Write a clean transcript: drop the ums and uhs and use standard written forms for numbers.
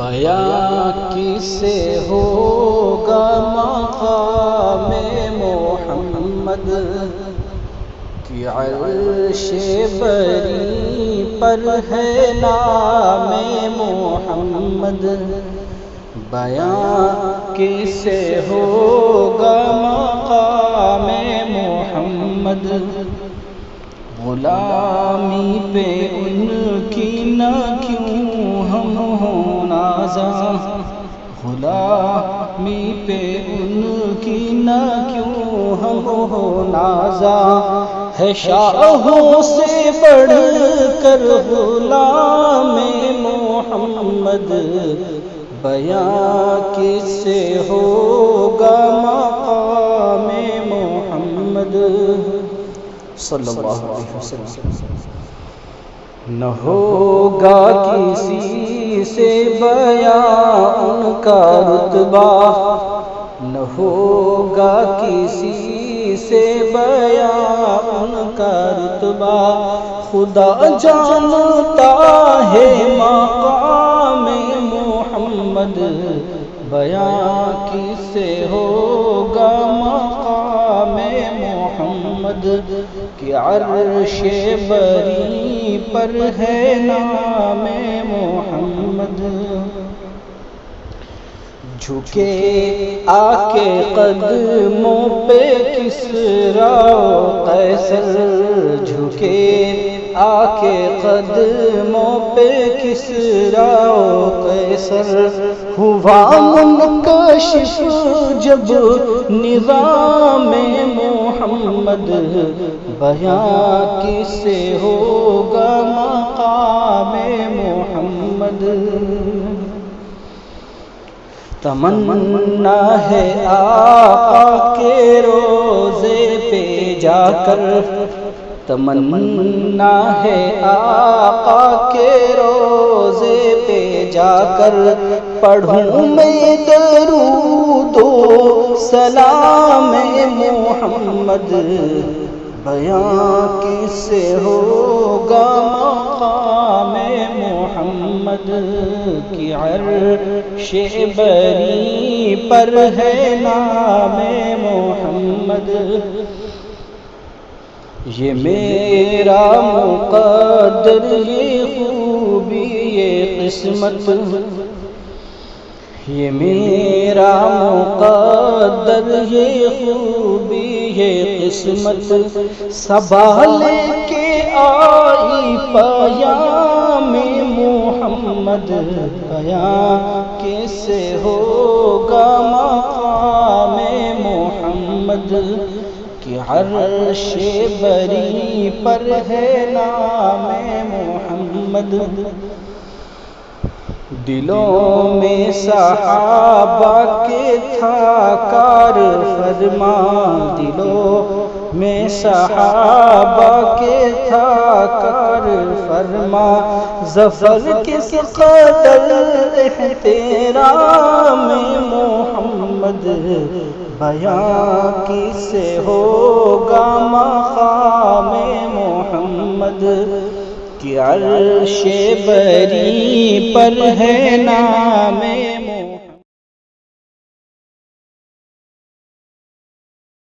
بیاں کسے ہوگا مقام محمد کہ عرش بری پر ہے نام محمد. بیاں کسے ہوگا مقام محمد. غلامی پہ ان کی نہ کیوں ہم ہوں نازاں. غلامی پہ ان کی نہ کیوں ہم ہوں نازاں. ہے شاہوں سے بڑھ کر غلام محمد. بیاں کسے ہوگا مقام محمد صلی اللہ علیہ وسلم. نہ ہوگا کسی سے بیاں ان کا رتبہ. نہ ہوگا کسی سے بیاں ان کا رتبہ. خدا جانتا ہے مقام محمد. بیاں کسے ہوگا مقام محمد کہ عرش بری پر ہے نام محمد. جھکے آ کے قدموں پہ کسریٰ و قیصر. جھکے آ کے قدموں پہ کسریٰ و قیصر. ہوا منکشف جب نظام محمد. بیاں کسے ہوگا مقام محمد. تمنا ہے آقا کے روزے پہ جا کر. تمنا ہے آقا کے روزے پہ جا کر. پڑھوں میں درود و سلام محمد. بیاں کسے ہوگا مقام محمد کہ عرش بری پر ہے نام محمد. یہ میرا مقدر یہ خوبی یہ قسمت. یہ میرا مقدر یہ خوبی یہ قسمت. صبا لے کے آئی پیام محمد. بیاں کسے ہوگا مقام محمد کہ عرش بری پر ہے نام محمد. دلوں میں صحابہ کے تھا کار فرما. دلوں میں صحابہ کے تھا کار فرما. ظفر کس قدر احترام محمد. بیاں کسے ہوگا مقام محمد کہ عرش بری پر ہے نام